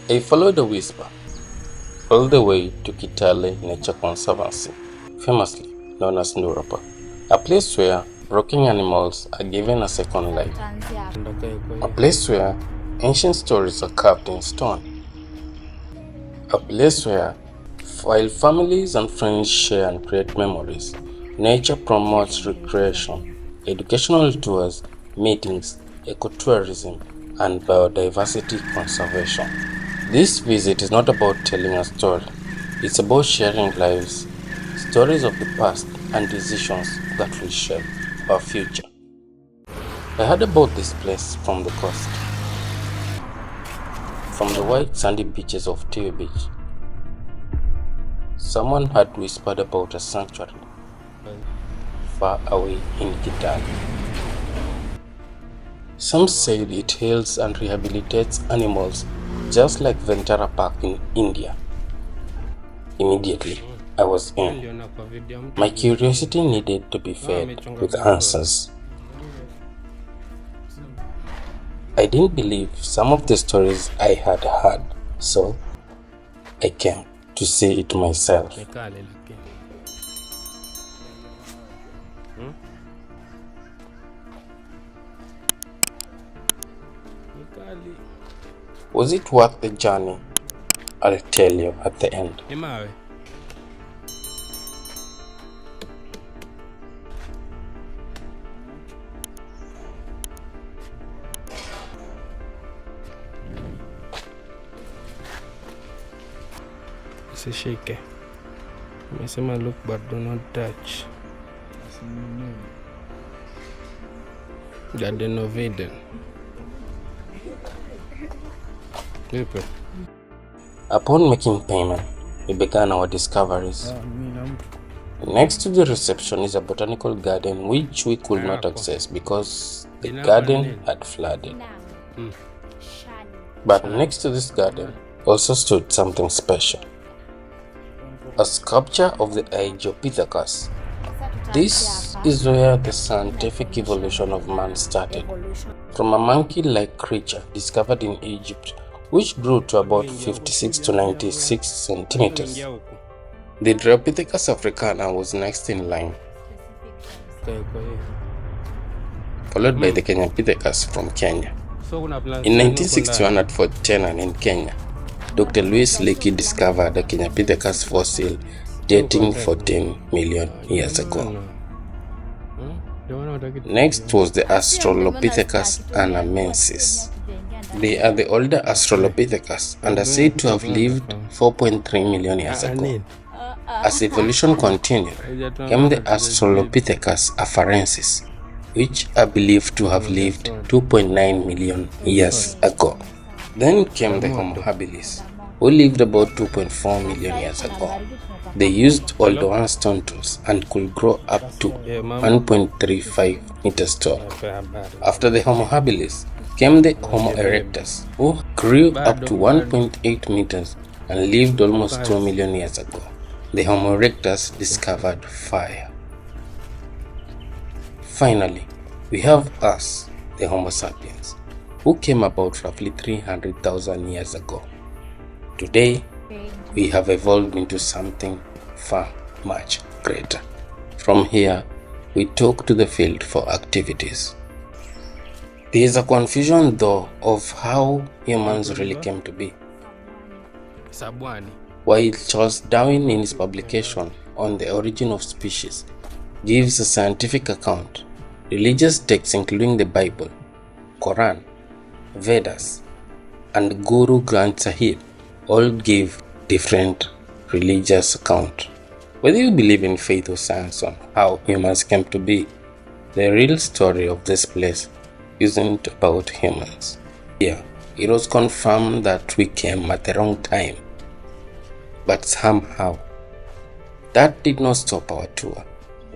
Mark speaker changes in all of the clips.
Speaker 1: I followed the whisper all the way to Kitale Nature Conservancy, famously known as Ndura, a place where broken animals are given a second life, a place where ancient stories are carved in stone, a place where, while families and friends share and create memories, nature promotes recreation, educational tours, meetings, ecotourism, and biodiversity conservation. This visit is not about telling a story, it's about sharing lives, stories of the past, and decisions that will shape our future. I heard about this place from the coast, from the white sandy beaches of Tio Beach. Someone had whispered about a sanctuary far away in Kitale. Some said it heals and rehabilitates animals just like Ventara Park in India. Immediately, I was in. My curiosity needed to be fed with answers. I didn't believe some of the stories I had heard, so I came to see it myself. Was it worth the journey? I'll tell you at the end.
Speaker 2: Shake. Mesema look but do not touch. Garden of Eden.
Speaker 1: Upon making payment, we began our discoveries. Next to the reception is a botanical garden which we could not access because the garden had flooded. But next to this garden also stood something special. A sculpture of the Aegyopithecus. This is where the scientific evolution of man started, from a monkey-like creature discovered in Egypt, which grew to about 56 to 96 centimeters. The Dryopithecus africana was next in line, followed by the Kenyapithecus from Kenya. In 1961 at Fort Tenan in Kenya, Dr. Louis Leakey discovered the Kenyapithecus fossil dating 14 million years ago. Next was the Australopithecus anamensis. They are the older Australopithecus and are said to have lived 4.3 million years ago. As evolution continued, came the Australopithecus afarensis, which are believed to have lived 2.9 million years ago. Then came the Homo habilis, who lived about 2.4 million years ago. They used oldowan stone tools and could grow up to 1.35 meters tall. After the Homo habilis came the Homo erectus, who grew up to 1.8 meters and lived almost 2 million years ago. The Homo erectus discovered fire. Finally, we have us, the Homo sapiens, who came about roughly 300,000 years ago. Today, we have evolved into something far much greater. From here, we took to the field for activities. There is a confusion though of how humans really came to be. While Charles Darwin in his publication on the origin of species gives a scientific account, religious texts including the Bible, Quran, Vedas, and Guru Granth Sahib all give different religious accounts. Whether you believe in faith or science on how humans came to be, the real story of this place isn't about humans. Here, it was confirmed that we came at the wrong time. But somehow, that did not stop our tour.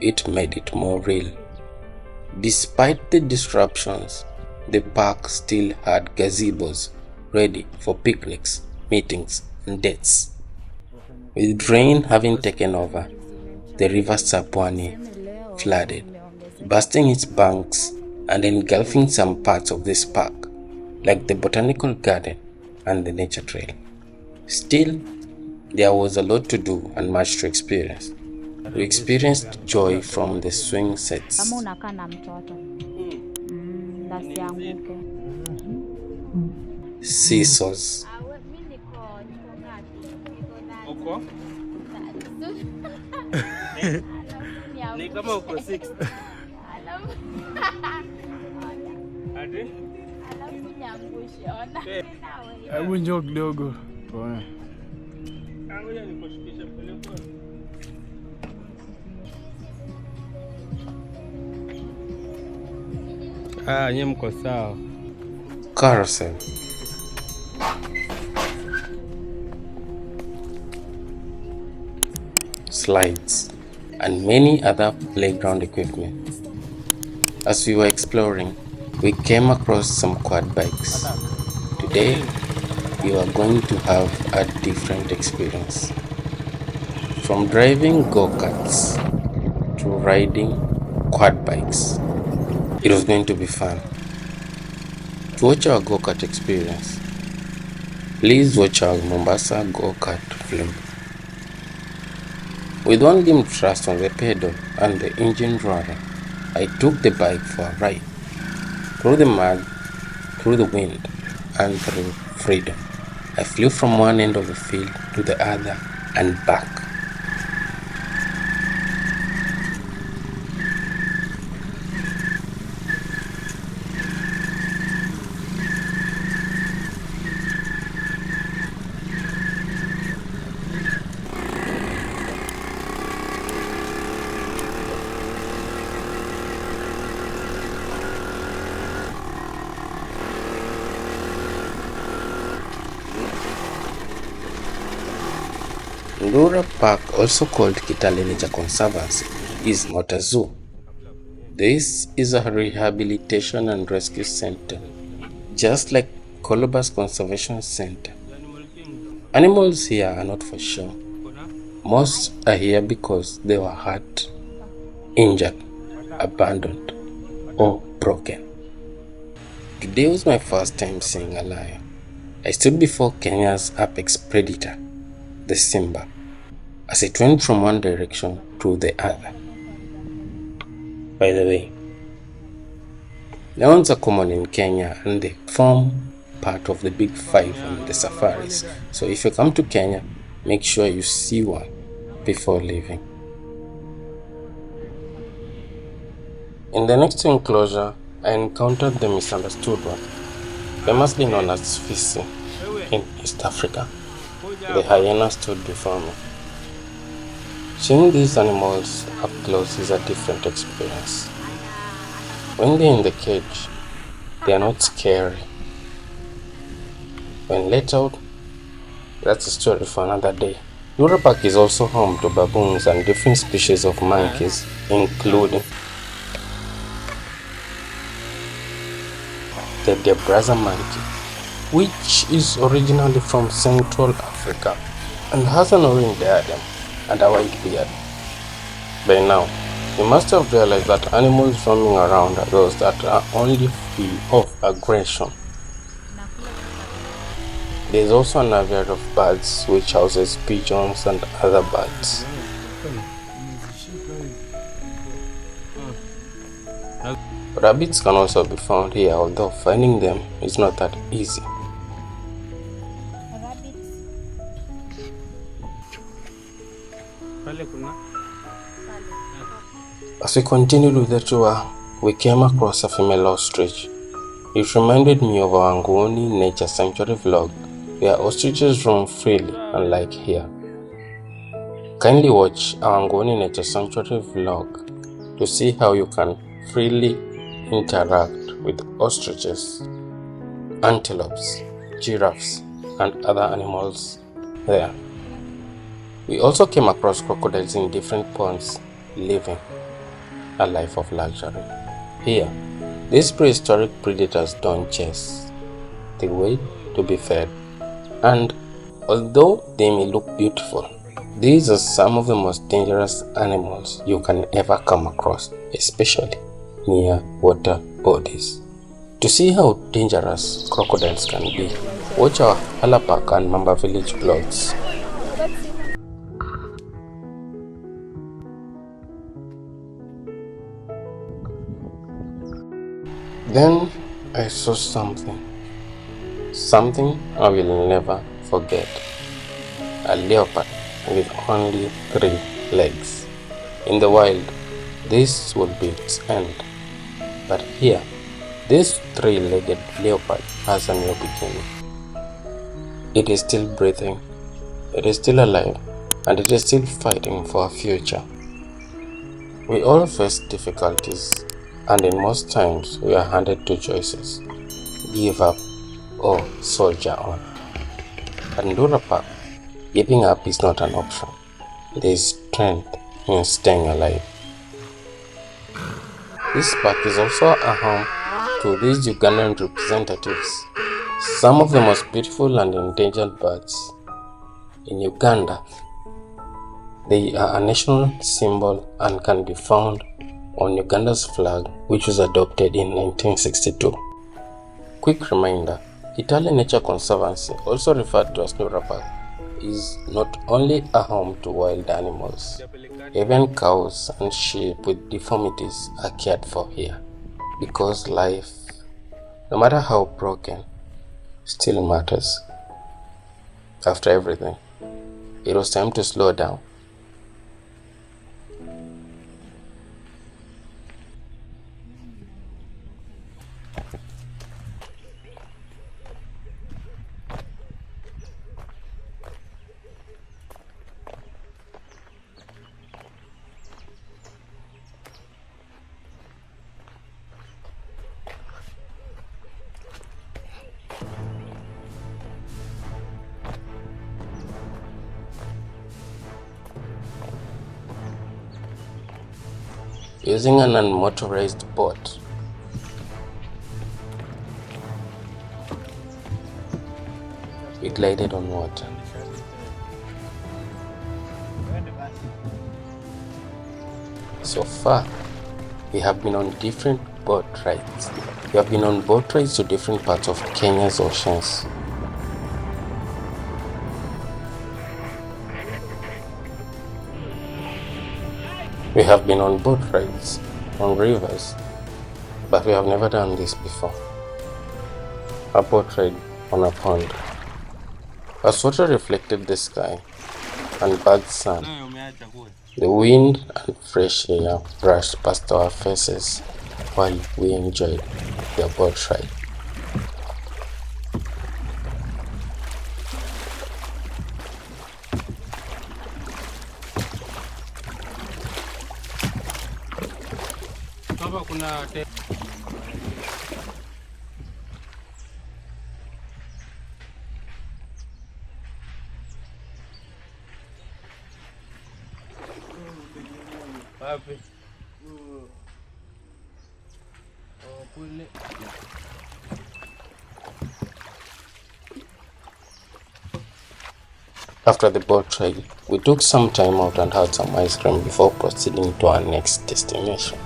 Speaker 1: It made it more real. Despite the disruptions, the park still had gazebos ready for picnics, meetings, and dates. With rain having taken over, the river Sapwani flooded, bursting its banks and engulfing some parts of this park, like the botanical garden and the nature trail. Still, there was a lot to do and much to experience. We experienced joy from the swing sets, seesaws,
Speaker 2: Hebu njoo kidogo. Nye mko sawa.
Speaker 1: carousel, slides, and many other playground equipment. As we were exploring, we came across some quad bikes. Today, you are going to have a different experience. From driving go-karts to riding quad bikes, it was going to be fun. To watch our go-kart experience, please watch our Mombasa go-kart film. With one limb thrust on the pedal and the engine roaring, I took the bike for a ride. Through the mud, through the wind, and through freedom. I flew from one end of the field to the other and back. Ndura Park, also called Kitale Nature Conservancy, is not a zoo. This is a rehabilitation and rescue center, just like Colobus Conservation Center. Animals here are not for show. Most are here because they were hurt, injured, abandoned, or broken. Today was my first time seeing a lion. I stood before Kenya's apex predator, the Simba, as it went from one direction to the other. By the way, lions are common in Kenya and they form part of the big five on the safaris. So if you come to Kenya, make sure you see one before leaving. In the next enclosure, I encountered the misunderstood one, famously known as Fisi in East Africa. The hyena stood before me. Seeing these animals up close is a different experience. When they're in the cage, they are not scary. When let out, that's a story for another day. Ndura Park is also home to baboons and different species of monkeys, including the Debraza monkey, which is originally from Central Africa and has an orange diadem and a white beard. By now, you must have realized that animals roaming around are those that are only free of aggression. There is also an aviary of birds which houses pigeons and other birds. Rabbits can also be found here, although finding them is not that easy. As we continued with the tour, we came across a female ostrich. It reminded me of our Ngoni Nature Sanctuary vlog, where ostriches roam freely, unlike here. Kindly watch our Ngoni Nature Sanctuary vlog to see how you can freely interact with ostriches, antelopes, giraffes, and other animals there. We also came across crocodiles in different ponds, living a life of luxury. Here, these prehistoric predators don't chase. They wait to be fed. And although they may look beautiful, these are some of the most dangerous animals you can ever come across, especially near water bodies. To see how dangerous crocodiles can be, watch our Halapak and Mamba village vlogs. Then I saw something I will never forget. A leopard with only 3 legs. In the wild, this would be its end. But here, this 3-legged leopard has a new beginning. It is still breathing, it is still alive, and it is still fighting for a future. We all face difficulties, and in most times we are handed 2 choices: give up or soldier on. At Ndura Park, giving up is not an option. There is strength in staying alive. This park is also a home to these Ugandan representatives, some of the most beautiful and endangered birds in Uganda. They are a national symbol and can be found on Uganda's flag, which was adopted in 1962. Quick reminder, Kitale Nature Conservancy, also referred to as Ndura Park, is not only a home to wild animals. Even cows and sheep with deformities are cared for here, because life, no matter how broken, still matters. After everything, it was time to slow down. Using an unmotorized boat, we glided on water. So far, we have been on different boat rides. We have been on boat rides to different parts of Kenya's oceans. We have been on boat rides, on rivers, but we have never done this before. A boat ride on a pond. As water reflected the sky and bathed sun, the wind and fresh air brushed past our faces while we enjoyed the boat ride. After the boat ride, we took some time out and had some ice cream before proceeding to our next destination.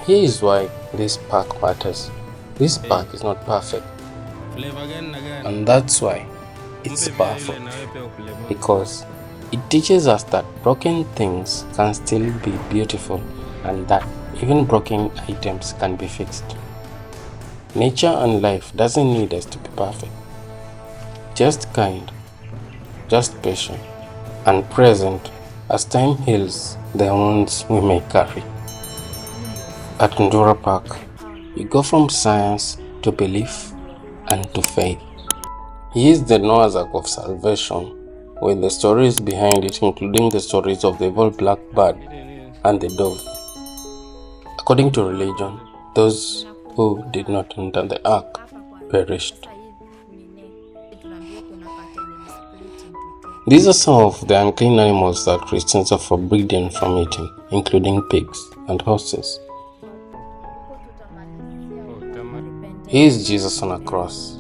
Speaker 1: Here is why this park matters. This park is not perfect, and that's why it's powerful, because it teaches us that broken things can still be beautiful and that even broken items can be fixed. Nature and life doesn't need us to be perfect. Just kind, just patient, and present as time heals the wounds we may carry. At Ndura Park, we go from science to belief and to faith. He is the Noah's Ark of salvation, with the stories behind it, including the stories of the evil black bird and the dove. According to religion, those who did not enter the ark perished. These are some of the unclean animals that Christians are forbidden from eating, including pigs and horses. Here is Jesus on a cross.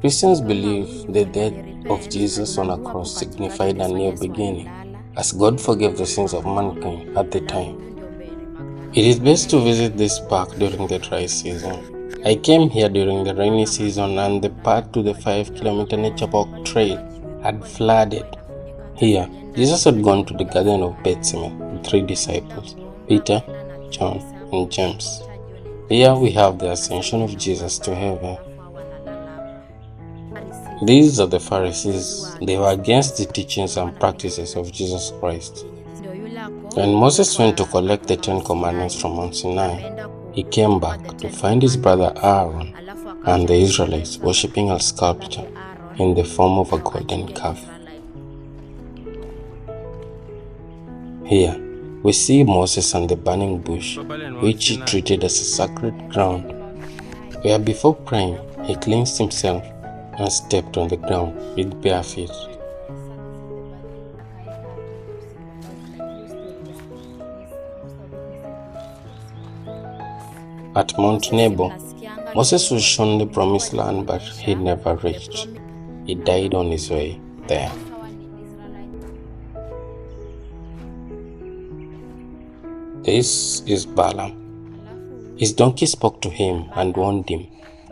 Speaker 1: Christians believe the death of Jesus on a cross signified a new beginning, as God forgave the sins of mankind at the time. It is best to visit this park during the dry season. I came here during the rainy season and the path to the 5-kilometer nature park trail had flooded. Here, Jesus had gone to the Garden of Bethesda with 3 disciples, Peter, John, and James. Here we have the ascension of Jesus to heaven. These are the Pharisees. They were against the teachings and practices of Jesus Christ. When Moses went to collect the 10 commandments from Mount Sinai, he came back to find his brother Aaron and the Israelites worshipping a sculpture in the form of a golden calf. Here, we see Moses and the burning bush, which he treated as a sacred ground, where before praying, he cleansed himself and stepped on the ground with bare feet. At Mount Nebo, Moses was shown the promised land, but he never reached. He died on his way there. This is Balaam. His donkey spoke to him and warned him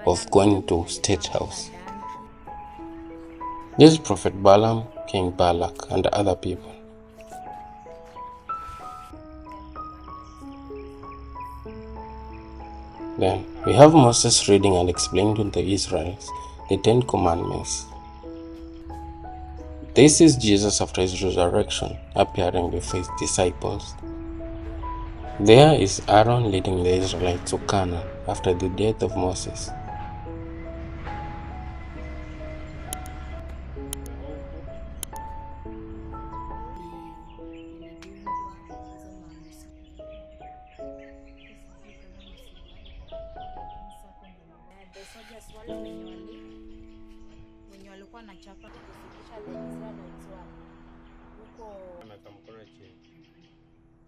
Speaker 1: of going to State House. This is Prophet Balaam, King Balak, and other people. Then we have Moses reading and explaining to the Israelites the 10 commandments. This is Jesus after his resurrection, appearing before his disciples. There is Aaron leading the Israelites to Canaan after the death of Moses.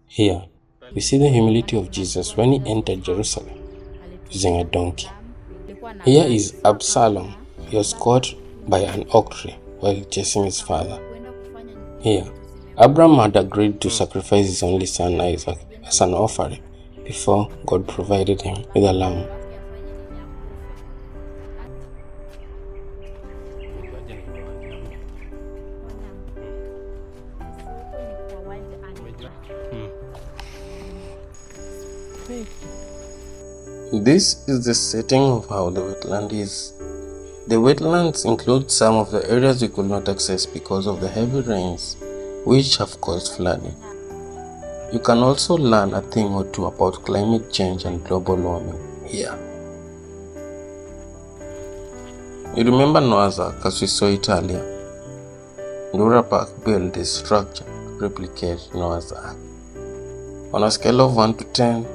Speaker 1: Here, we see the humility of Jesus when he entered Jerusalem using a donkey. Here is Absalom. He was caught by an oak tree while chasing his father. Here, Abraham had agreed to sacrifice his only son Isaac as an offering before God provided him with a lamb. This is the setting of how the wetland is. The wetlands include some of the areas we could not access because of the heavy rains, which have caused flooding. You can also learn a thing or two about climate change and global warming here. You remember Noah's Ark as we saw it earlier? Ndura Park built this structure to replicate Noah's Ark. On a scale of 1 to 10,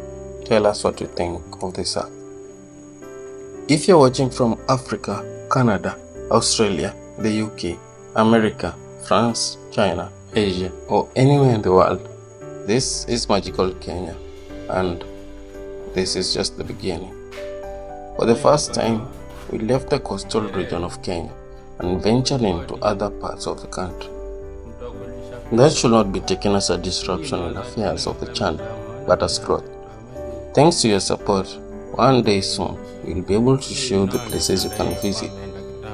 Speaker 1: tell us what you think of this ark. If you're watching from Africa, Canada, Australia, the UK, America, France, China, Asia, or anywhere in the world, this is magical Kenya, and this is just the beginning. For the first time, we left the coastal region of Kenya and ventured into other parts of the country. That should not be taken as a disruption in affairs of the channel, but as growth. Thanks to your support, one day soon, we'll be able to show the places you can visit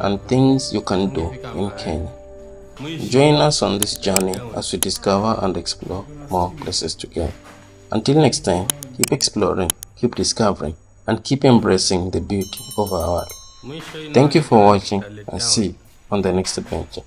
Speaker 1: and things you can do in Kenya. Join us on this journey as we discover and explore more places together. Until next time, keep exploring, keep discovering, and keep embracing the beauty of our world. Thank you for watching, and see you on the next adventure.